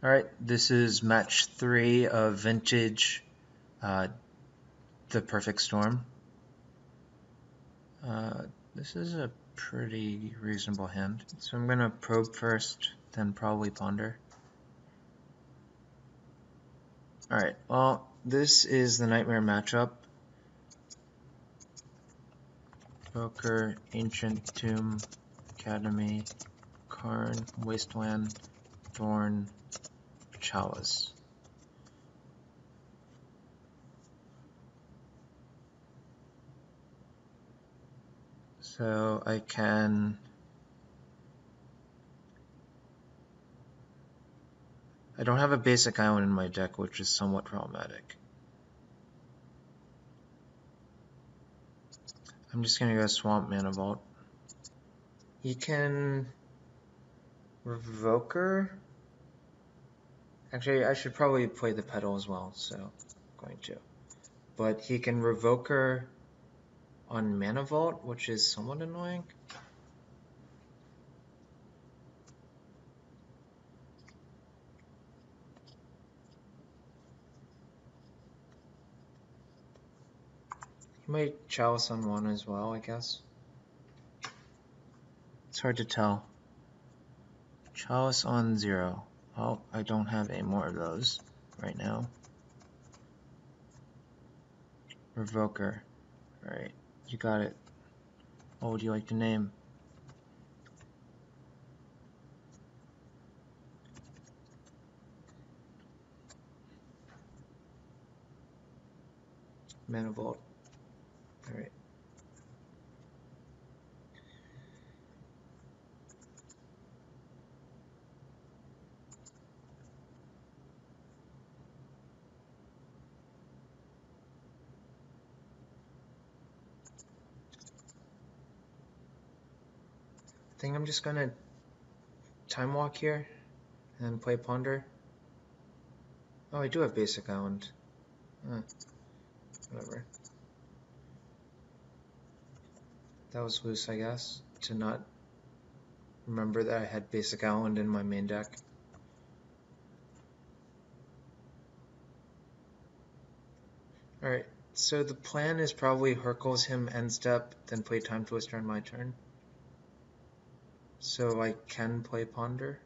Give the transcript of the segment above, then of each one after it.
Alright, this is match 3 of Vintage, the Perfect Storm. This is a pretty reasonable hand. So I'm going to probe first, then probably ponder. Alright, well, this is the Nightmare matchup. Evoker, Ancient Tomb, Academy, Karn, Wasteland, Thorn, Chalice. So I don't have a basic island in my deck, which is somewhat problematic. I'm just gonna go Swamp Mana Vault. He can Revoker. Actually, I should probably play the Petal as well, so I'm going to. But he can Revoker on Mana Vault, which is somewhat annoying. He might Chalice on 1 as well, I guess. It's hard to tell. Chalice on 0. Oh, I don't have any more of those right now. Revoker. Alright, you got it. What would you like to name? Mana Vault. Alright. I think I'm just gonna Time Walk here and play Ponder. Oh, I do have Basic Island. Whatever. That was loose, I guess, to not remember that I had Basic Island in my main deck. Alright, so the plan is probably Hurkyl's him end step, then play Timetwister on my turn. So I can play Ponder.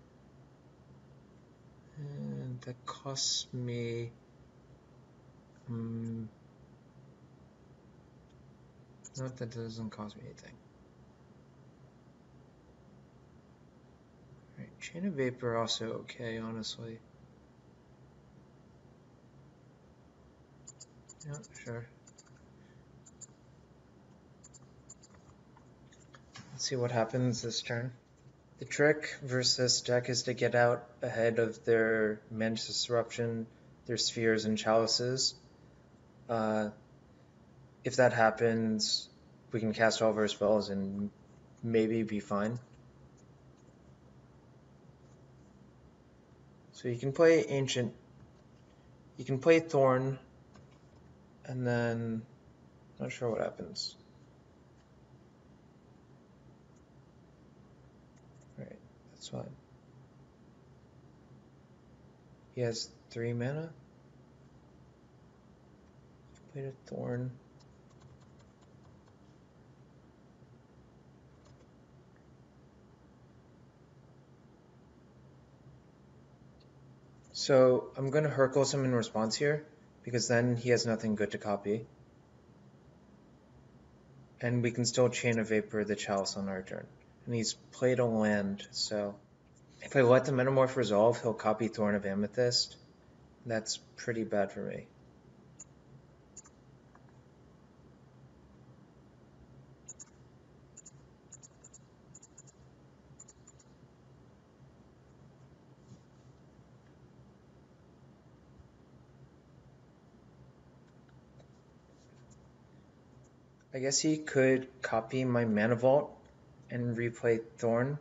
And that costs me... no, that doesn't cost me anything. Alright, Chain of Vapor also okay, honestly. Yeah, sure. Let's see what happens this turn. The trick versus this deck is to get out ahead of their Mana Disruption, their Spheres and Chalices. If that happens, we can cast all of our spells and maybe be fine. So you can play Ancient, you can play Thorn, and then not sure what happens. Alright, that's fine. He has 3 mana. Played a Thorn. So I'm going to Hurkyl him in response here, because then he has nothing good to copy. And we can still Chain of Vapor the Chalice on our turn. And he's played a land, so if I let the Metamorph resolve, he'll copy Thorn of Amethyst. That's pretty bad for me. I guess he could copy my Mana Vault and replay Thorn.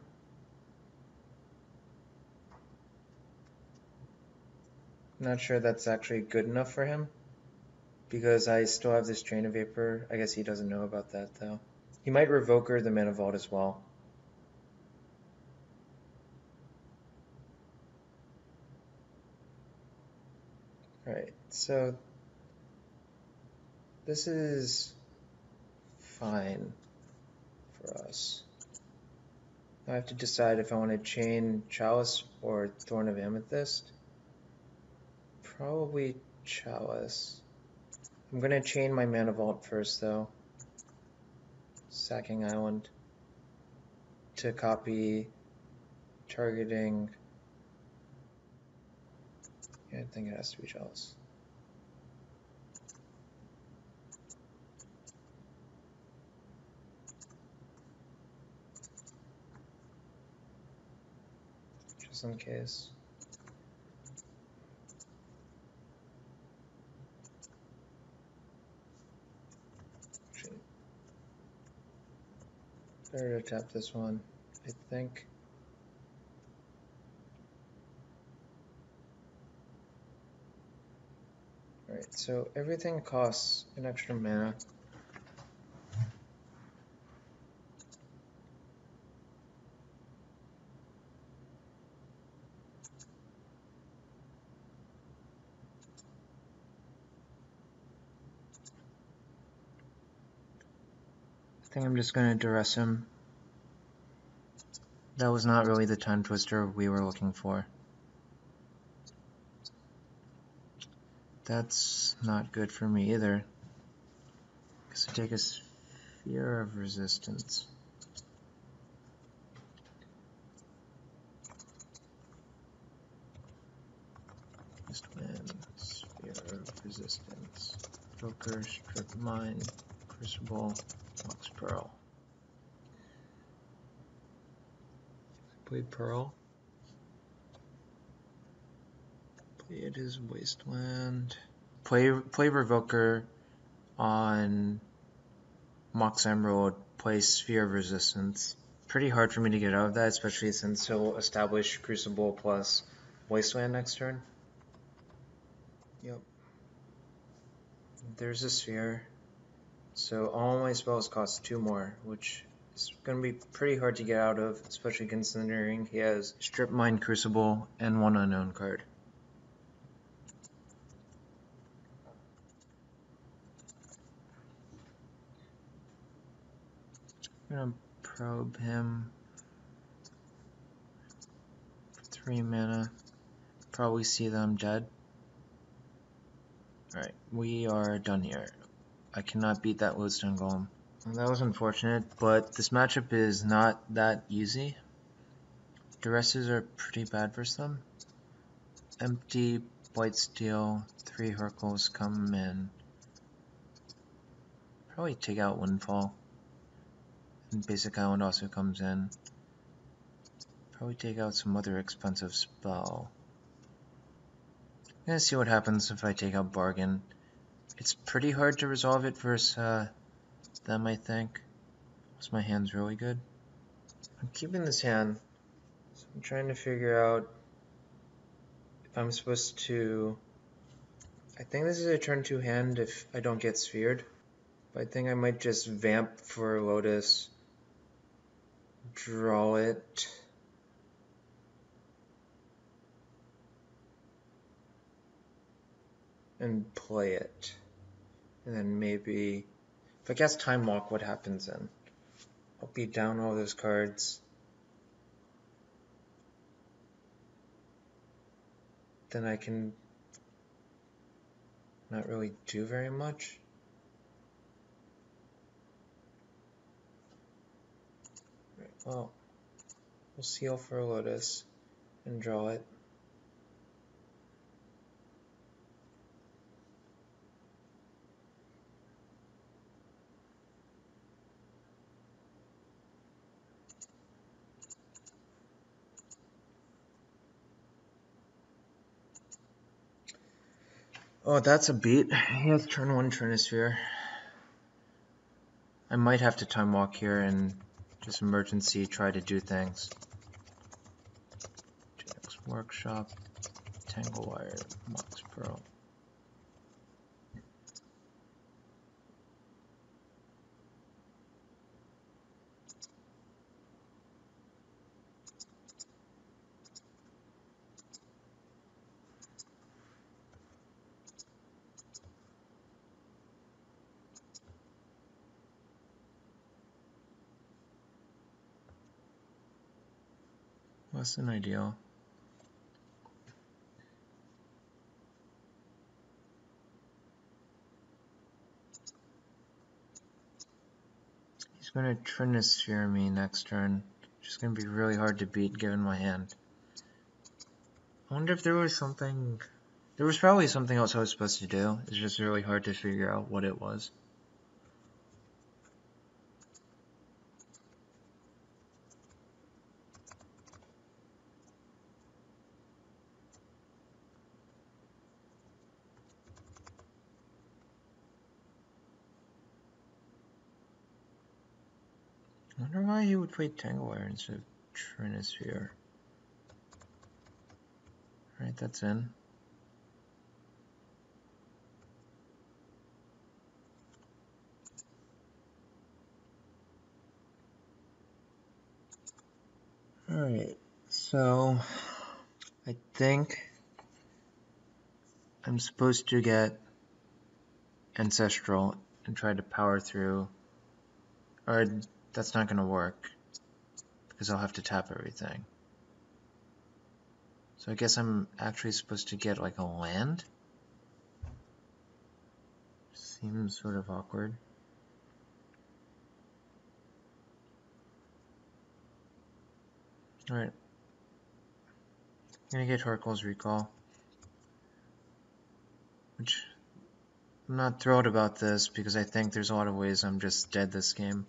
Not sure that's actually good enough for him, because I still have this Chain of Vapor. I guess he doesn't know about that, though. He might Revoker the Mana Vault as well. Alright, so this is fine for us. I have to decide if I want to chain Chalice or Thorn of Amethyst. Probably Chalice. I'm going to chain my Mana Vault first though. Sacking Island. To copy targeting. Yeah, I think it has to be Chalice. Just in case. Better to tap this one, I think. Alright, so everything costs an extra mana. I think I'm just going to Duress him. That was not really the Timetwister we were looking for. That's not good for me either. Because I take a Sphere of Resistance. Just win. Sphere of Resistance. Joker, Strip Mine, Crucible, Mox Pearl. Play Pearl. Play it as Wasteland. Play Revoker on Mox Emerald. Play Sphere of Resistance. Pretty hard for me to get out of that, especially since he'll establish Crucible plus Wasteland next turn. Yep. There's a Sphere. So all my spells cost 2 more, which is going to be pretty hard to get out of, especially considering he has Strip Mine, Crucible, and 1 unknown card. I'm going to probe him. 3 mana. Probably see them dead. Alright, we are done here. I cannot beat that Lodestone Golem. That was unfortunate, but this matchup is not that easy. Duresses are pretty bad versus them. Empty, Blightsteel, 3 Hurkyls come in. Probably take out Windfall. And Basic Island also comes in. Probably take out some other expensive spell. I'm gonna see what happens if I take out Bargain. It's pretty hard to resolve it versus them, I think. Because my hand's really good. I'm keeping this hand. So I'm trying to figure out if I'm supposed to... I think this is a turn 2 hand if I don't get sphered. But I think I might just vamp for Lotus. Draw it. And play it. And then maybe... If I cast Time Walk, what happens then? I'll beat down all those cards. Then I can not really do very much. Right, well, we'll seal for a Lotus and draw it. Oh, that's a beat. He has turn 1 Trinisphere. I might have to Time Walk here and just emergency try to do things. Gitaxian Workshop, Tanglewire, Mox Pearl. less than ideal. He's going to Trinisphere me next turn, which is going to be really hard to beat given my hand. I wonder if there was something... There was probably something else I was supposed to do. It's just really hard to figure out what it was. I wonder why he would play Tanglewire instead of Trinisphere. Alright, that's in. Alright, so I think I'm supposed to get Ancestral and try to power through, or that's not going to work because I'll have to tap everything. So I guess I'm actually supposed to get like a land? Seems sort of awkward. Alright. I'm gonna get Hurkyl's Recall. Which, I'm not thrilled about this because I think there's a lot of ways I'm just dead this game.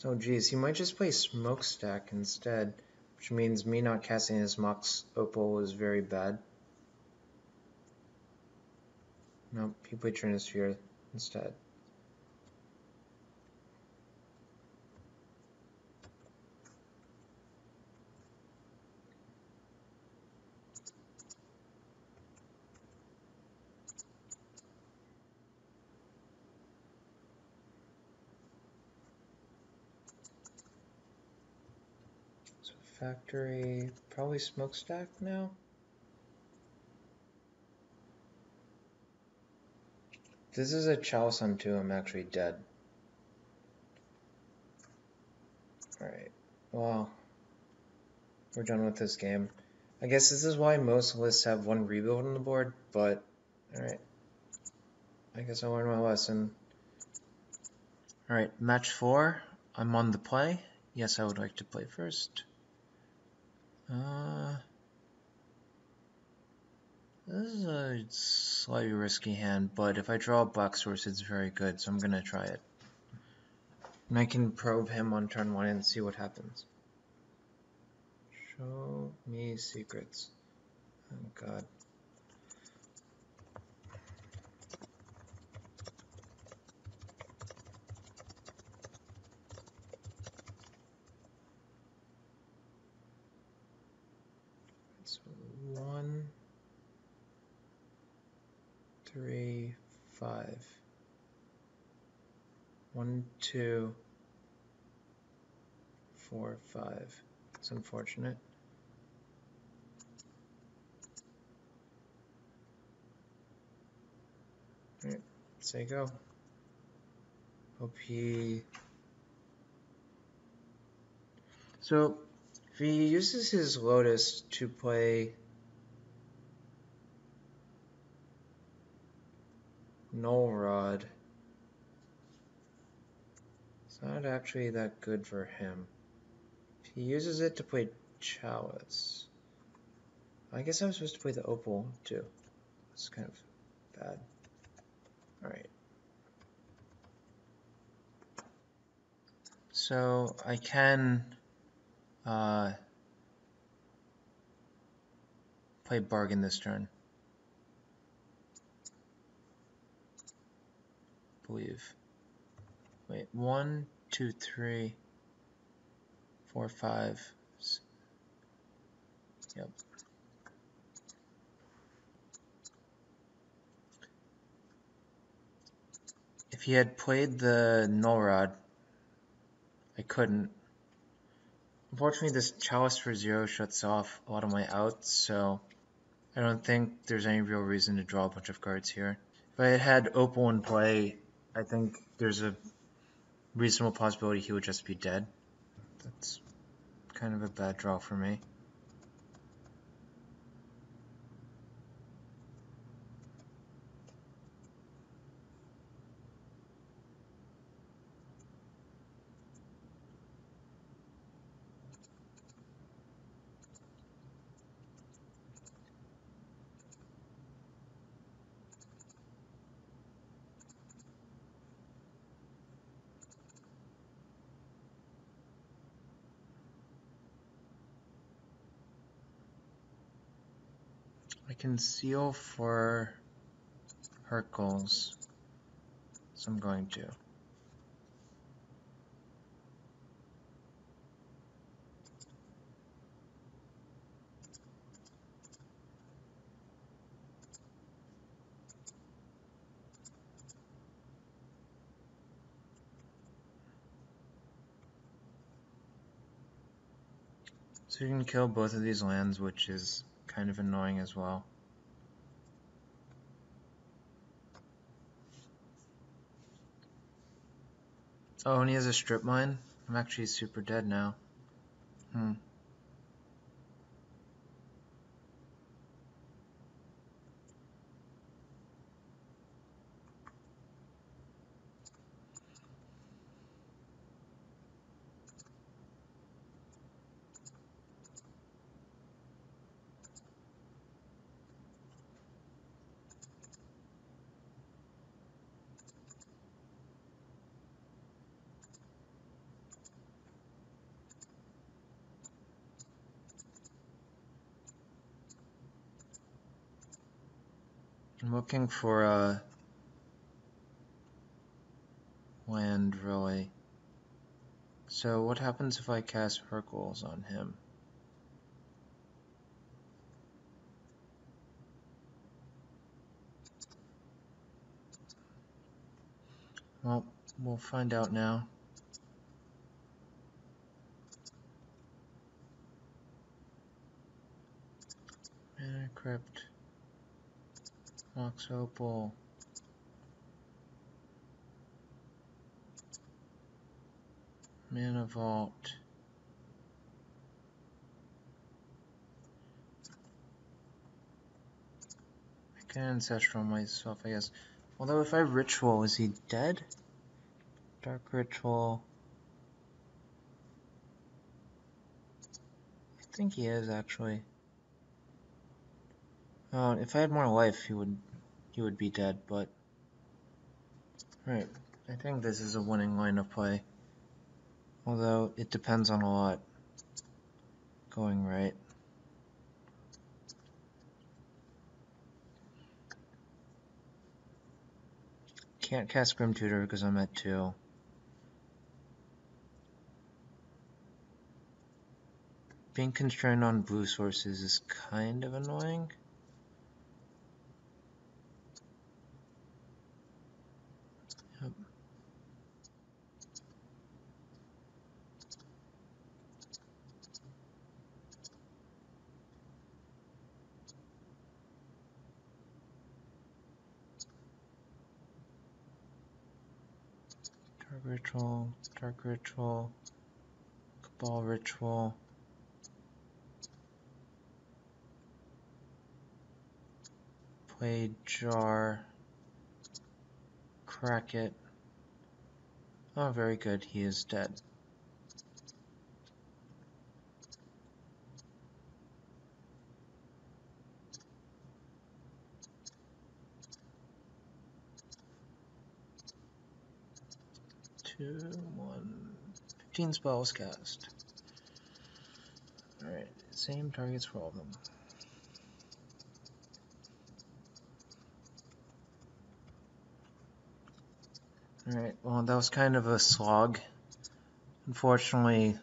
Oh geez, he might just play Smokestack instead, which means me not casting his Mox Opal is very bad. Nope, he played Trinisphere instead. So Factory, probably Smokestack now? If this is a Chalice on 2, I'm actually dead. Alright, well, we're done with this game. I guess this is why most lists have one rebuild on the board, but alright. I guess I learned my lesson. Alright, match 4. I'm on the play. Yes, I would like to play first. This is a slightly risky hand, but if I draw a black source, it's very good, so I'm gonna try it. And I can probe him on turn 1 and see what happens. Show me secrets. Oh god. So 1, 3, 5. 1, 2, 4, 5. It's unfortunate. Alright, say go. Hope he... So, if he uses his Lotus to play Null Rod, it's not actually that good for him. If he uses it to play Chalice, I guess I was supposed to play the Opal too. It's kind of bad. Alright. So I can play Bargain this turn. Believe. Wait, 1, 2, 3, 4, 5. Yep. If he had played the Null Rod, I couldn't. Unfortunately, this Chalice for 0 shuts off a lot of my outs, so I don't think there's any real reason to draw a bunch of cards here. If I had had Opal in play, I think there's a reasonable possibility he would just be dead. That's kind of a bad draw for me. I can seal for Hurkyls, so I'm going to. So you can kill both of these lands, which is kind of annoying as well. Oh, and he has a strip mine? I'm actually super dead now. I'm looking for a land, really. So what happens if I cast Hurkyls on him? Well, we'll find out now. Mana Crypt, Mox Opal, Mana Vault. I can Ancestral myself, I guess. Although if I Ritual, is he dead? Dark Ritual. I think he is, actually. If I had more life, he would be dead, but... Right, I think this is a winning line of play. Although, it depends on a lot going right. Can't cast Grim Tutor because I'm at 2. Being constrained on blue sources is kind of annoying. Yep. Dark Ritual, Cabal Ritual. Play Jar, crack it. Oh, very good, he is dead. Two, 1, 15 spells cast. Alright, same targets for all of them. Alright, well that was kind of a slog. Unfortunately,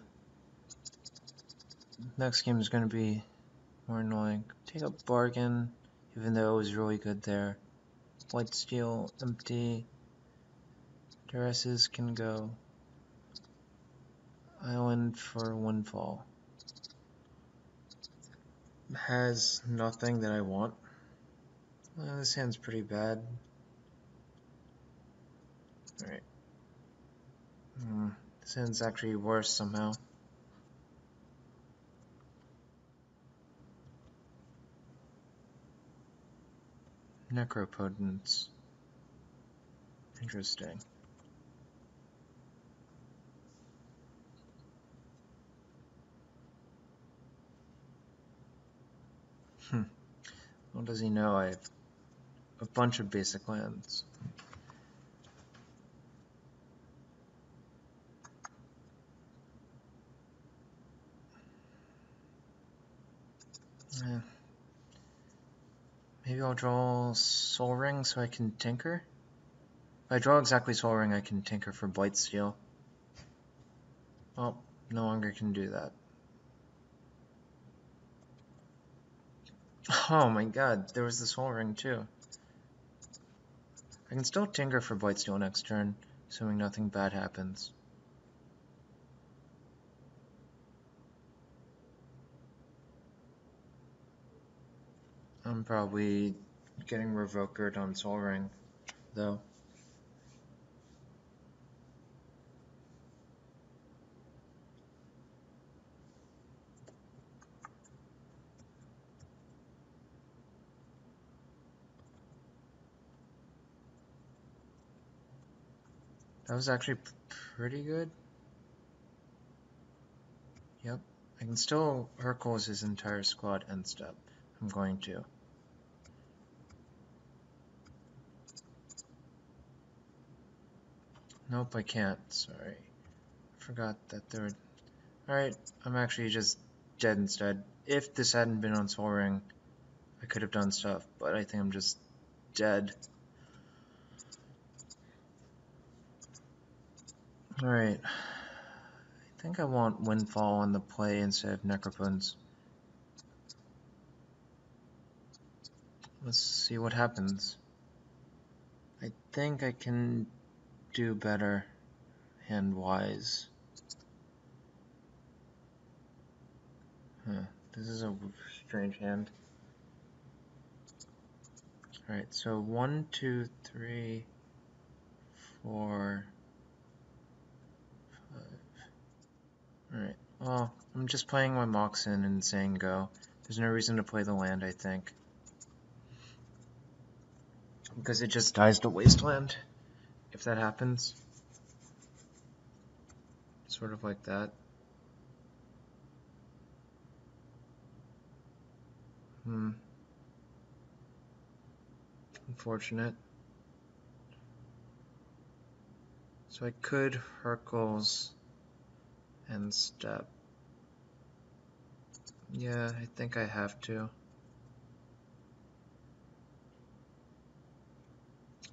next game is going to be more annoying. Take a bargain, even though it was really good there. Blightsteel, empty. Duresses can go. Island for Windfall. Has nothing that I want. This hand's pretty bad. Alright. This hand's actually worse somehow. Necropotence. Interesting. What does he know? I have a bunch of basic lands. Maybe I'll draw Soul Ring so I can tinker? If I draw exactly Soul Ring, I can tinker for Blightsteel. Well, no longer can do that. Oh my god, there was the Soul Ring too. I can still tinker for Blightsteel next turn, assuming nothing bad happens. I'm probably getting Revokered on Soul Ring, though. That was actually pretty good. Yep. I can still Hurkyl his entire squad end step. I'm going to. Nope, I can't. Sorry. I forgot that there were... Alright, I'm actually just dead instead. If this hadn't been on Soul Ring, I could have done stuff, but I think I'm just dead. Alright. I think I want Windfall on the play instead of Necropotence. Let's see what happens. I think I can do better hand-wise. This is a strange hand. Alright, so 1, 2, 3, 4, 5. Alright, well, I'm just playing my Mox in and saying go. There's no reason to play the land, I think. Because it just dies to Wasteland, if that happens. Sort of like that. Unfortunate. So I could Hurkyl's and step. Yeah, I think I have to.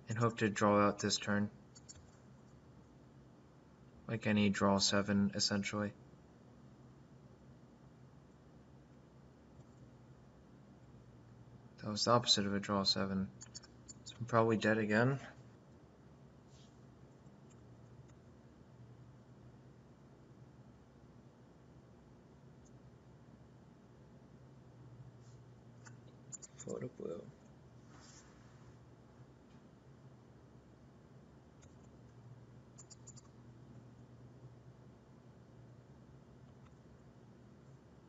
And hope to draw out this turn. Like any draw 7, essentially. That was the opposite of a draw 7. So I'm probably dead again. Photo blue.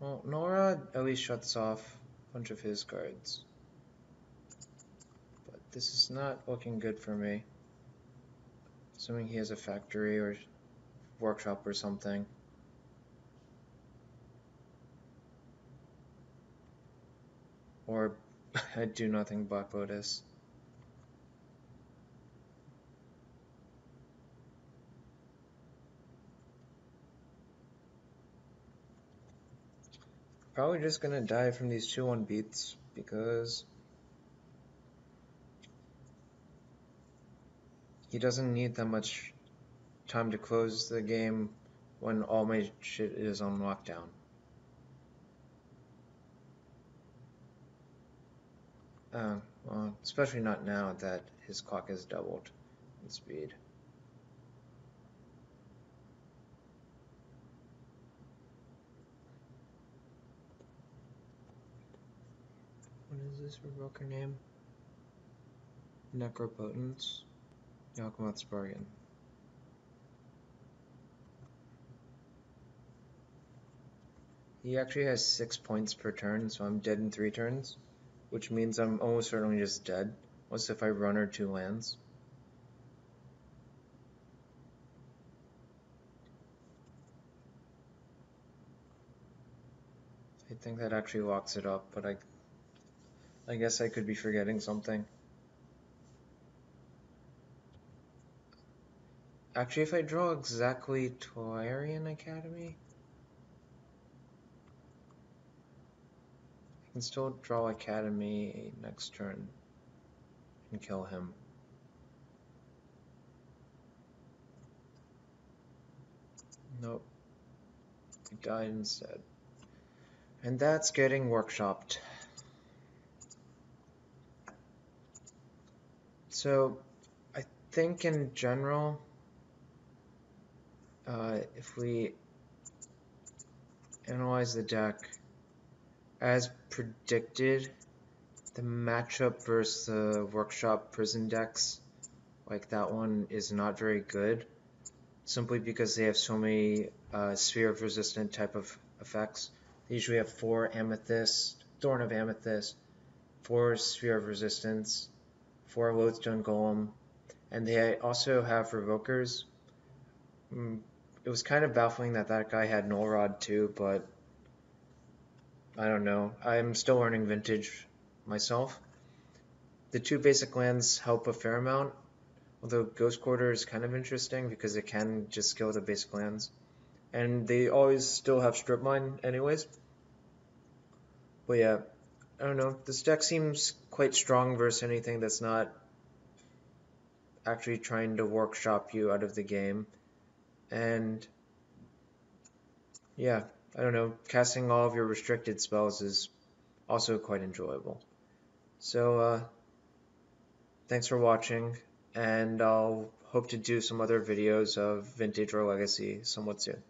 Well, Nora at least shuts off a bunch of his cards. But this is not looking good for me. Assuming he has a factory or workshop or something. Or I do nothing Black Lotus. Probably just gonna die from these 2-1 beats because he doesn't need that much time to close the game when all my shit is on lockdown. Well, especially not now that his clock has doubled in speed. What is this revoker name? Necropotence. Yawgmoth's Bargain. He actually has 6 points per turn, so I'm dead in 3 turns, which means I'm almost certainly just dead, unless if I run or 2 lands. I think that actually locks it up, but I guess I could be forgetting something. Actually, if I draw exactly Tolarian Academy, I can still draw Academy next turn and kill him. Nope. He died instead. And that's getting workshopped. So, I think in general, if we analyze the deck, as predicted, the matchup versus the workshop prison decks, like that one, is not very good, simply because they have so many sphere of resistant type of effects. They usually have 4 amethyst, Thorn of Amethyst, 4 sphere of resistance, 4 lodestone golem, and they also have revokers. It was kind of baffling that that guy had Null Rod too, but I don't know. I'm still learning Vintage myself. The 2 basic lands help a fair amount, although Ghost Quarter is kind of interesting because it can just kill the basic lands. And they always still have Strip Mine anyways. But yeah, I don't know. This deck seems quite strong versus anything that's not actually trying to workshop you out of the game. And yeah, I don't know. Casting all of your restricted spells is also quite enjoyable. So thanks for watching, and I'll hope to do some other videos of Vintage or Legacy somewhat soon.